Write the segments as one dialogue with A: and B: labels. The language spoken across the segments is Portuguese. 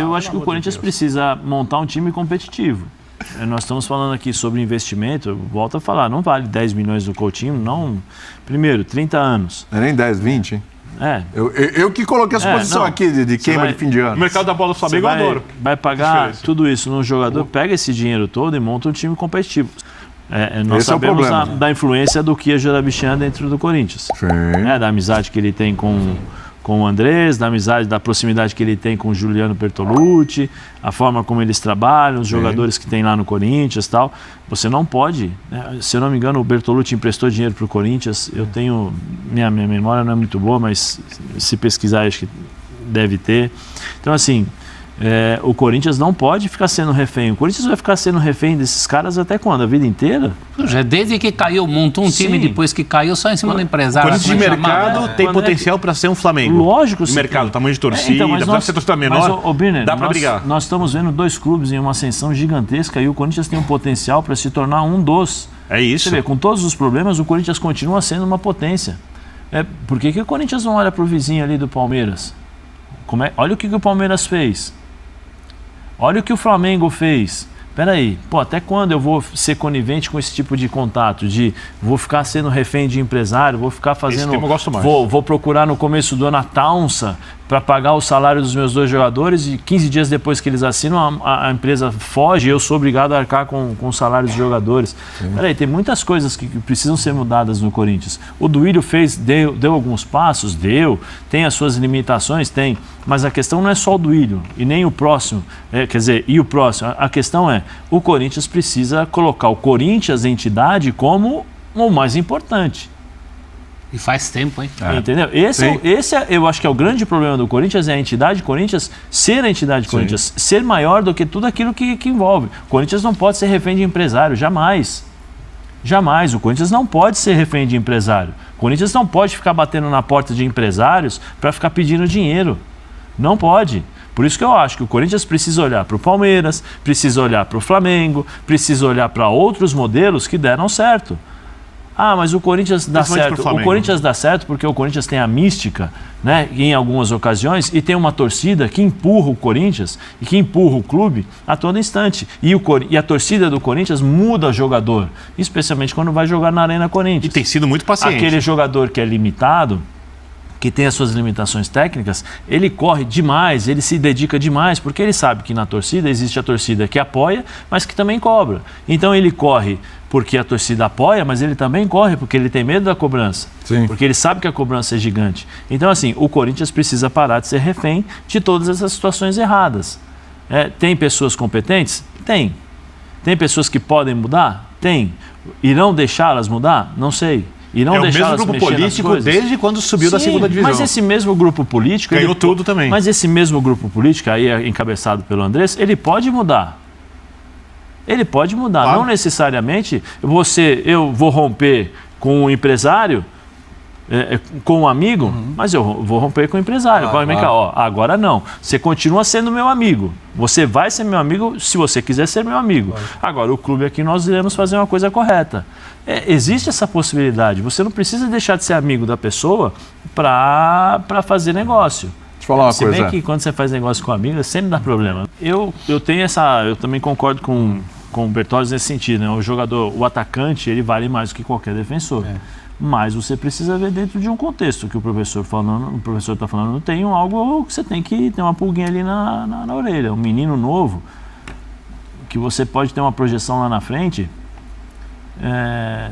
A: eu acho que o Corinthians precisa montar um time competitivo. Nós estamos falando aqui sobre investimento, volto a falar, não vale 10 milhões do Coutinho, não. Primeiro, 30 anos.
B: Não é nem 10, 20, hein?
A: É.
B: Eu que coloquei essa posição aqui de queima de fim de ano.
C: O mercado da bola do Flamengo eu adoro.
A: Vai pagar tudo isso no jogador, pega esse dinheiro todo e monta um time competitivo. Nós sabemos da influência do Kia Jorabichian dentro do Corinthians. Da amizade que ele tem com o Andrés, da proximidade que ele tem com o Juliano Bertolucci, a forma como eles trabalham, os jogadores que tem lá no Corinthians e tal. Você não pode, né? Se eu não me engano, o Bertolucci emprestou dinheiro para o Corinthians. Eu tenho, minha memória não é muito boa, mas se pesquisar acho que deve ter. Então assim, o Corinthians não pode ficar sendo refém. O Corinthians vai ficar sendo refém desses caras até quando? A vida inteira?
D: Desde que caiu, montou um time depois que caiu só em cima do empresário.
C: Corinthians de mercado tem potencial para ser um Flamengo.
A: Lógico.
C: De mercado, tamanho de torcida, apesar de ser torcida menor, dá para brigar.
A: Nós estamos vendo 2 clubes em uma ascensão gigantesca e o Corinthians tem um potencial para se tornar um dos.
C: É isso.
A: Você vê, com todos os problemas, o Corinthians continua sendo uma potência. Por que o Corinthians não olha para o vizinho ali do Palmeiras? Olha o que o Palmeiras fez. Olha o que o Flamengo fez. Peraí, até quando eu vou ser conivente com esse tipo de contato? Vou ficar sendo refém de empresário, vou ficar fazendo...
C: Esse tema eu gosto mais.
A: Vou procurar no começo do ano a Taunsa para pagar o salário dos meus 2 jogadores e 15 dias depois que eles assinam, a empresa foge e eu sou obrigado a arcar com os salários dos jogadores. Peraí, tem muitas coisas que precisam ser mudadas no Corinthians. O Duílio deu alguns passos, tem as suas limitações, tem, mas a questão não é só o Duílio e nem o próximo, e o próximo. A questão é, o Corinthians precisa colocar o Corinthians, entidade, como o mais importante.
D: E faz tempo, hein?
A: Entendeu? Eu acho que é o grande problema do Corinthians, é a entidade Corinthians ser a entidade Corinthians, ser maior do que tudo aquilo que envolve. O Corinthians não pode ser refém de empresário, jamais. Jamais. O Corinthians não pode ser refém de empresário. O Corinthians não pode ficar batendo na porta de empresários para ficar pedindo dinheiro. Não pode. Por isso que eu acho que o Corinthians precisa olhar para o Palmeiras, precisa olhar para o Flamengo, precisa olhar para outros modelos que deram certo. Mas o Corinthians dá certo. O Corinthians dá certo porque o Corinthians tem a mística, né, em algumas ocasiões, e tem uma torcida que empurra o Corinthians e que empurra o clube a todo instante. E a torcida do Corinthians muda o jogador, especialmente quando vai jogar na Arena Corinthians.
C: E tem sido muito paciente.
A: Aquele jogador que é limitado, que tem as suas limitações técnicas, ele corre demais, ele se dedica demais, porque ele sabe que na torcida existe a torcida que apoia, mas que também cobra. Então ele corre porque a torcida apoia, mas ele também corre porque ele tem medo da cobrança.
B: Sim.
A: Porque ele sabe que a cobrança é gigante. Então assim, o Corinthians precisa parar de ser refém de todas essas situações erradas. Tem pessoas competentes? Tem. Tem pessoas que podem mudar? Tem. Irão deixá-las mudar? Não sei. E não
C: o mesmo grupo político desde quando subiu da segunda divisão.
A: Mas esse mesmo grupo político...
C: Ganhou tudo também.
A: Mas esse mesmo grupo político, aí encabeçado pelo Andrés, ele pode mudar. Ele pode mudar. Claro. Não necessariamente eu vou romper com um empresário, com um amigo, mas eu vou romper com o empresário. Agora não. Você continua sendo meu amigo. Você vai ser meu amigo se você quiser ser meu amigo. Claro. Agora, o clube aqui nós iremos fazer uma coisa correta. Existe essa possibilidade. Você não precisa deixar de ser amigo da pessoa para fazer negócio.
B: Deixa eu falar uma coisa.
A: Se bem que quando você faz negócio com amigo, sempre dá problema. Eu também concordo com o Bertozzi nesse sentido, né? O atacante, ele vale mais do que qualquer defensor. Mas você precisa ver dentro de um contexto que o professor está falando, tem algo que você tem que ter uma pulguinha ali na orelha. Um menino novo, que você pode ter uma projeção lá na frente.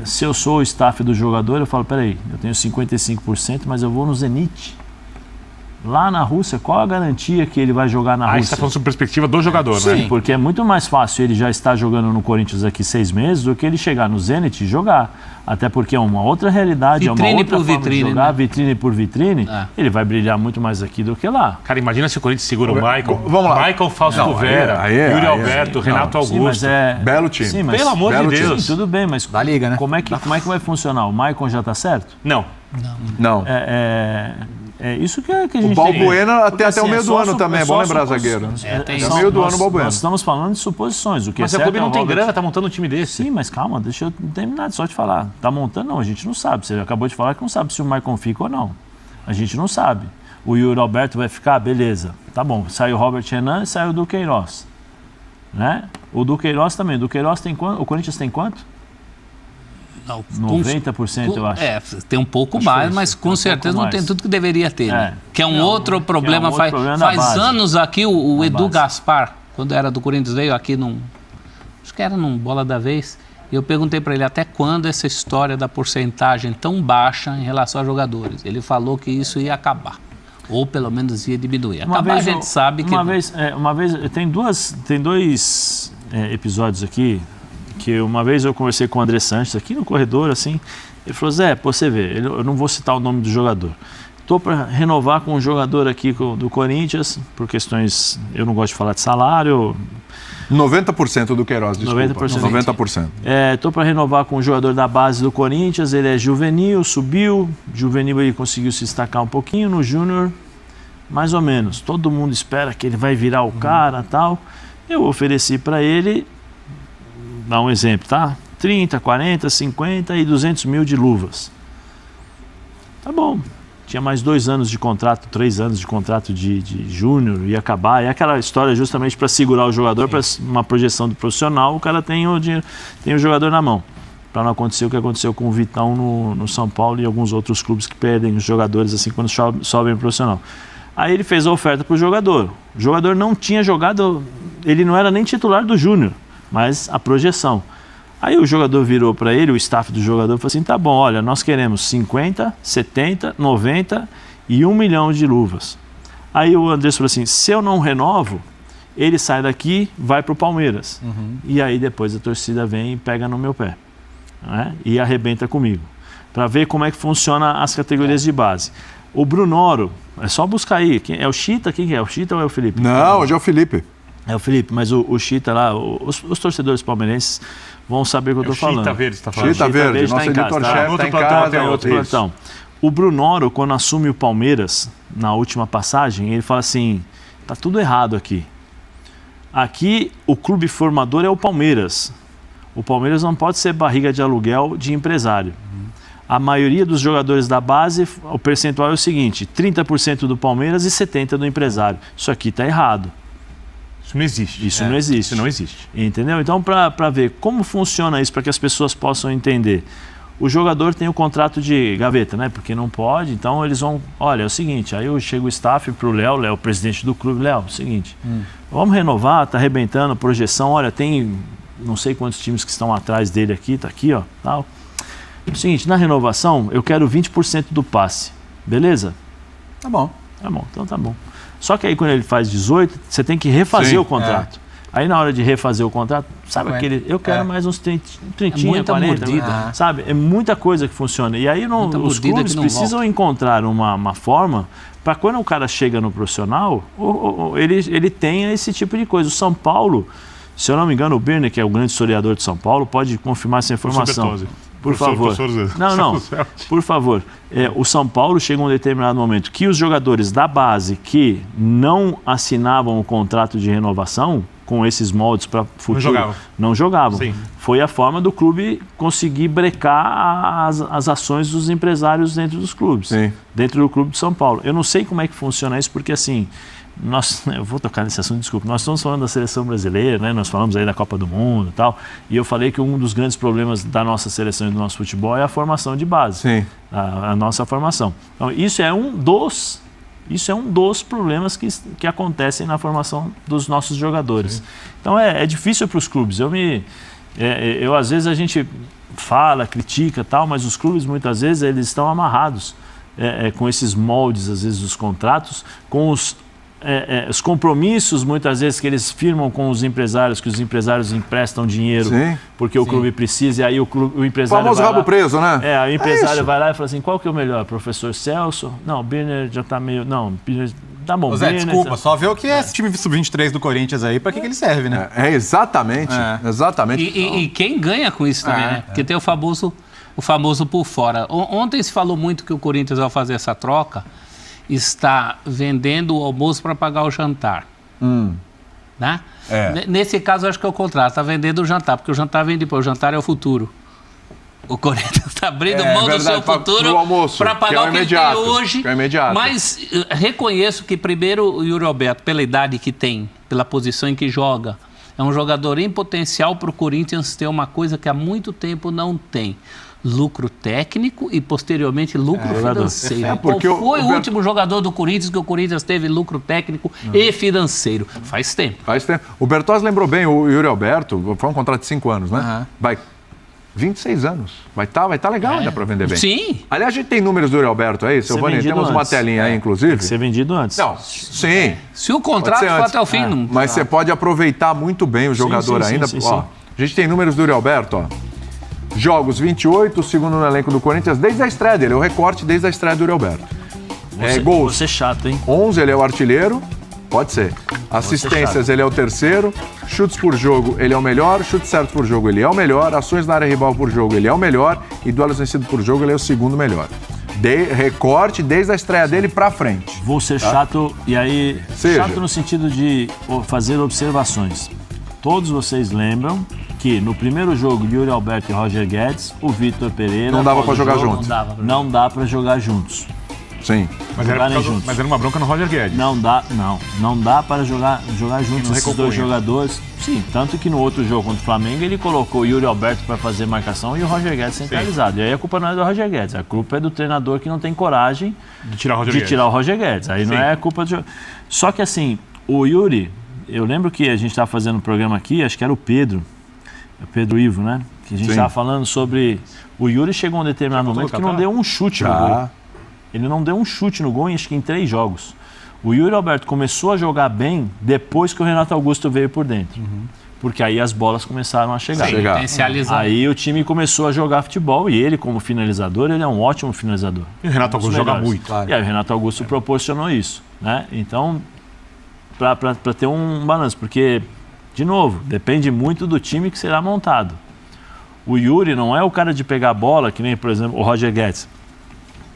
A: Se eu sou o staff do jogador, eu falo, peraí, eu tenho 55%, mas eu vou no Zenit. Lá na Rússia, qual a garantia que ele vai jogar na Rússia?
C: Você está falando sobre perspectiva do jogador, né?
A: Sim, porque é muito mais fácil ele já estar jogando no Corinthians aqui 6 meses do que ele chegar no Zenit e jogar. Até porque é uma outra realidade,
D: vitrine
A: é uma outra
D: por
A: forma
D: vitrine,
A: de jogar,
D: né?
A: Vitrine por vitrine. Ele vai brilhar muito mais aqui do que lá.
C: Cara, imagina se o Corinthians segura o Michael.
B: Vamos lá.
C: Michael, Fausto Vera, Yuri Alberto, Renato Augusto.
A: Sim, mas
B: belo time.
A: Sim, mas,
C: pelo amor de Deus.
A: Sim, tudo bem, mas
E: da liga, né?
A: Como é que vai funcionar? O Maicon já está certo?
C: Não.
A: É isso que a gente tem.
B: O Balbuena até o meio do ano também, é bom lembrar, zagueiro.
A: É
B: o meio do ano o Balbuena.
A: Nós estamos falando de suposições.
C: Mas o clube não tem grana, tá montando um time desse.
A: Sim, mas calma, deixa eu terminar só de falar. Tá montando? Não, a gente não sabe. Você acabou de falar que não sabe se o Maicon fica ou não. A gente não sabe. O Yuri Alberto vai ficar? Beleza. Tá bom. Saiu o Robert Renan e saiu o Duqueiroz. Né? O Duqueiroz também. O Duqueiroz tem quanto? O Corinthians tem quanto?
D: Não,
A: 90%, eu acho.
D: Tem um pouco mais, mas com certeza não tem tudo que deveria ter. Né? Que é um outro problema. Faz anos aqui o Edu Gaspar, quando era do Corinthians, veio aqui acho que era num Bola da Vez, e eu perguntei para ele até quando essa história da porcentagem tão baixa em relação a jogadores. Ele falou que isso ia acabar, ou pelo menos ia diminuir. Acabar a gente sabe que...
A: Uma vez tem dois episódios aqui, que uma vez eu conversei com o André Sanches aqui no corredor, assim, ele falou, Zé, pô, você vê, eu não vou citar o nome do jogador. Estou para renovar com um jogador aqui do Corinthians, por questões, eu não gosto de falar de salário.
B: 90% do Queiroz, desculpa. 90%.
A: Estou para renovar com um jogador da base do Corinthians, ele é juvenil, subiu, juvenil ele conseguiu se destacar um pouquinho, no júnior, mais ou menos. Todo mundo espera que ele vai virar o cara e tal. Eu ofereci para ele, dar um exemplo, tá? 30, 40, 50 e 200 mil de luvas. Tá bom. Tinha mais 2 anos de contrato, 3 anos de contrato de júnior, ia acabar. É aquela história justamente para segurar o jogador, para uma projeção do profissional, o cara tem o jogador na mão. Para não acontecer o que aconteceu com o Vitão no São Paulo e alguns outros clubes que perdem os jogadores assim quando sobem pro profissional. Aí ele fez a oferta para o jogador. O jogador não tinha jogado, ele não era nem titular do júnior, mas a projeção. Aí o jogador virou para ele, o staff do jogador, falou assim, tá bom, olha, nós queremos 50, 70, 90 e 1 milhão de luvas. Aí o Andrés falou assim, se eu não renovo, ele sai daqui, vai para o Palmeiras. E aí depois a torcida vem e pega no meu pé, né? E arrebenta comigo. Para ver como é que funciona as categorias de base. O Brunoro, é só buscar aí, é o Chita? Quem é? O Chita ou é o Felipe?
B: Não, hoje é o Felipe.
A: É o Felipe, mas o Chita lá, os torcedores palmeirenses vão saber o que eu estou falando.
C: Chita Verde, você está falando.
B: Chita Verde, nosso editor-chefe está em casa.
A: Tem outro plantão. O Brunoro, quando assume o Palmeiras, na última passagem, ele fala assim, tá tudo errado aqui. Aqui, o clube formador é o Palmeiras. O Palmeiras não pode ser barriga de aluguel de empresário. A maioria dos jogadores da base, o percentual é o seguinte, 30% do Palmeiras e 70% do empresário. Isso aqui está errado.
C: Isso não existe.
A: Isso não existe.
C: Isso não existe.
A: Entendeu? Então, para ver como funciona isso, para que as pessoas possam entender, o jogador tem o contrato de gaveta, né? Porque não pode, então eles vão... Olha, é o seguinte, aí chega o staff para o Léo, o presidente do clube, Léo, é o seguinte, vamos renovar, tá arrebentando, projeção, olha, tem não sei quantos times que estão atrás dele aqui, tá aqui, ó, tal. É o seguinte, na renovação, eu quero 20% do passe, beleza?
E: Tá bom.
A: Tá bom, então tá bom. Só que aí quando ele faz 18, você tem que refazer o contrato. Aí na hora de refazer o contrato, sabe aquele... Eu quero mais uns 30, 40,
D: mordida.
A: Sabe? É muita coisa que funciona. E aí os clubes precisam encontrar uma forma para quando o cara chega no profissional, ele tenha esse tipo de coisa. O São Paulo, se eu não me engano, o Birner, que é o grande historiador de São Paulo, pode confirmar essa informação. Por favor. Não, por favor. O São Paulo chega a um determinado momento que os jogadores da base que não assinavam o contrato de renovação com esses moldes para futuro não jogavam.
C: Sim.
A: Foi a forma do clube conseguir brecar as ações dos empresários dentro dos clubes.
B: Sim.
A: Dentro do clube de São Paulo. Eu não sei como é que funciona isso, porque assim... eu vou tocar nesse assunto, desculpa, nós estamos falando da seleção brasileira, né? Nós falamos aí da Copa do Mundo e tal, e eu falei que um dos grandes problemas da nossa seleção e do nosso futebol é a formação de base.
B: Sim.
A: A nossa formação. Então, isso é um dos problemas que acontecem na formação dos nossos jogadores. Sim. Então é difícil para os clubes. Às vezes a gente fala, critica e tal, mas os clubes muitas vezes eles estão amarrados com esses moldes, às vezes, dos contratos, com os compromissos, muitas vezes, que eles firmam com os empresários, que os empresários emprestam dinheiro porque o clube precisa, e aí o empresário.
B: O famoso rabo preso, né?
A: O empresário vai lá e fala assim: qual que é o melhor? Professor Celso? Não, o Birner já tá meio. Não, Birner. Tá bom,
E: Zé, desculpa, só ver o que é esse time sub-23 do Corinthians aí, pra que ele serve, né?
B: Exatamente. Exatamente.
D: E quem ganha com isso também, né? Porque tem o famoso por fora. Ontem se falou muito que o Corinthians, ao fazer essa troca, está vendendo o almoço para pagar o jantar. Né? Nesse caso, acho que é o contrário. Está vendendo o jantar, porque o jantar vem depois. O jantar é o futuro. O Corinthians está abrindo mão do seu futuro para pagar o que ele tem hoje. Mas reconheço que, primeiro, o Yuri Alberto, pela idade que tem, pela posição em que joga, é um jogador em potencial para o Corinthians ter uma coisa que há muito tempo não tem. Lucro técnico e, posteriormente, lucro financeiro. Qual foi o último jogador do Corinthians que o Corinthians teve lucro técnico e financeiro? Faz tempo.
B: O Bertozzi lembrou bem, o Yuri Alberto, foi um contrato de 5 anos, né? Vai 26 anos. Vai tá legal ainda para vender bem.
D: Sim.
B: Aliás, a gente tem números do Yuri Alberto aí, seu Vani? Temos uma telinha aí, inclusive. Tem que
A: ser vendido antes.
B: Não, sim.
D: Se o contrato for até o fim... Não...
B: Mas você pode aproveitar muito bem o jogador ainda. Sim. A gente tem números do Yuri Alberto, ó. Jogos 28, segundo no elenco do Corinthians, desde a estreia dele. O recorte desde a estreia do Yuri Alberto. Gols.
A: Você é chato, hein?
B: 11, ele é o artilheiro. Pode ser. Assistências, ele é o terceiro. Chutes por jogo, ele é o melhor. Chutes certos por jogo, ele é o melhor. Ações na área rival por jogo, ele é o melhor. E duelos vencidos por jogo, ele é o segundo melhor. Recorte desde a estreia dele pra frente.
A: Vou ser chato, e aí... Chato no sentido de fazer observações. Todos vocês lembram que no primeiro jogo de Yuri Alberto e Roger Guedes, o Vitor Pereira...
B: Não dava pra jogar juntos.
A: Não dá pra jogar juntos.
B: Sim.
C: Mas era uma bronca no Roger Guedes.
A: Não dá para jogar juntos esses dois jogadores. Sim, tanto que no outro jogo contra o Flamengo ele colocou o Yuri Alberto para fazer marcação e o Roger Guedes centralizado. Sim. E aí a culpa não é do Roger Guedes, a culpa é do treinador que não tem coragem de tirar o Roger Guedes. Aí não é a culpa do... Só que assim, o Yuri, eu lembro que a gente estava fazendo um programa aqui, acho que era o Pedro Ivo, né? Que a gente estava falando sobre... O Yuri chegou a um determinado momento que não deu um chute no gol. Ele não deu um chute no gol, acho que em 3 jogos. O Yuri Alberto começou a jogar bem depois que o Renato Augusto veio por dentro. Porque aí as bolas começaram a chegar. Aí o time começou a jogar futebol e ele, como finalizador, ele é um ótimo finalizador.
C: E o Renato Augusto joga muito.
A: Claro. E aí o Renato Augusto proporcionou isso, né? Então, para ter um balanço, porque, de novo, depende muito do time que será montado. O Yuri não é o cara de pegar a bola, que nem, por exemplo, o Roger Guedes,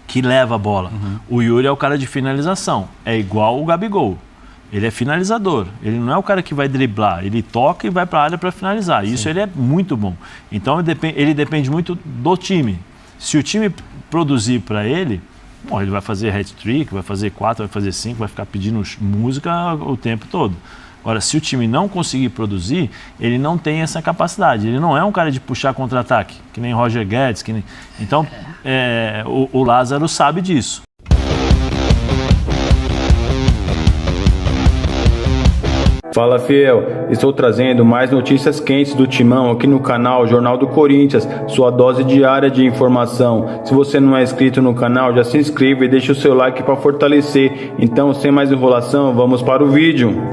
A: que leva a bola. O Yuri é o cara de finalização. É igual o Gabigol. Ele é finalizador. Ele não é o cara que vai driblar. Ele toca e vai para a área para finalizar. Isso ele é muito bom. Então ele depende muito do time. Se o time produzir para ele, ele vai fazer hat-trick, vai fazer 4, vai fazer 5, vai ficar pedindo música o tempo todo. Agora, se o time não conseguir produzir, ele não tem essa capacidade. Ele não é um cara de puxar contra-ataque, que nem Roger Guedes. Então, o Lázaro sabe disso.
F: Fala, fiel, estou trazendo mais notícias quentes do Timão aqui no canal Jornal do Corinthians, sua dose diária de informação. Se você não é inscrito no canal, já se inscreva e deixa o seu like para fortalecer. Então, sem mais enrolação, vamos para o vídeo.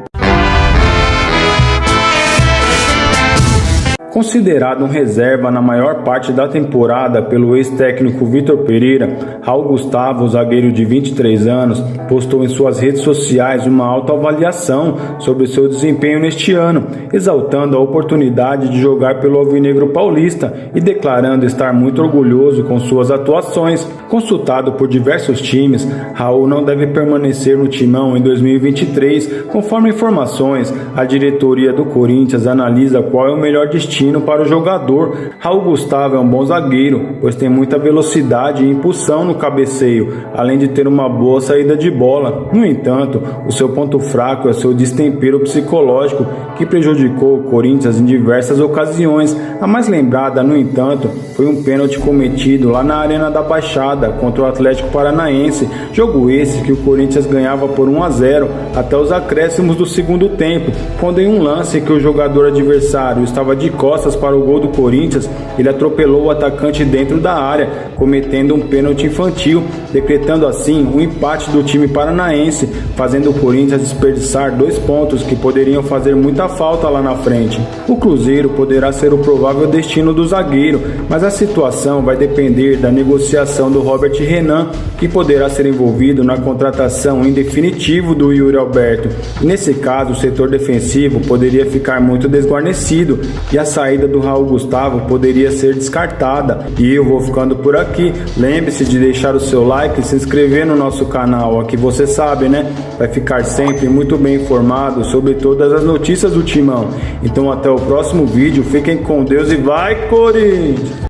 F: Considerado um reserva na maior parte da temporada pelo ex-técnico Vitor Pereira, Raul Gustavo, zagueiro de 23 anos, postou em suas redes sociais uma autoavaliação sobre seu desempenho neste ano, exaltando a oportunidade de jogar pelo Alvinegro Paulista e declarando estar muito orgulhoso com suas atuações. Consultado por diversos times, Raul não deve permanecer no Timão em 2023. Conforme informações, a diretoria do Corinthians analisa qual é o melhor destino para o jogador. Raul Gustavo é um bom zagueiro, pois tem muita velocidade e impulsão no cabeceio, além de ter uma boa saída de bola. No entanto, o seu ponto fraco é seu destempero psicológico, que prejudicou o Corinthians em diversas ocasiões. A mais lembrada, no entanto, foi um pênalti cometido lá na Arena da Baixada contra o Atlético Paranaense, jogo esse que o Corinthians ganhava por 1-0 até os acréscimos do segundo tempo, quando em um lance que o jogador adversário estava de costas para o gol do Corinthians, ele atropelou o atacante dentro da área, cometendo um pênalti infantil, decretando assim o empate do time paranaense, fazendo o Corinthians desperdiçar 2 pontos que poderiam fazer muita falta lá na frente. O Cruzeiro poderá ser o provável destino do zagueiro, mas a situação vai depender da negociação do Robert Renan, que poderá ser envolvido na contratação em definitivo do Yuri Alberto. E nesse caso, o setor defensivo poderia ficar muito desguarnecido e a saída do Raul Gustavo poderia ser descartada. E eu vou ficando por aqui. Lembre-se de deixar o seu like e se inscrever no nosso canal. Aqui você sabe, né? Vai ficar sempre muito bem informado sobre todas as notícias do Timão. Então até o próximo vídeo. Fiquem com Deus e vai, Corinthians!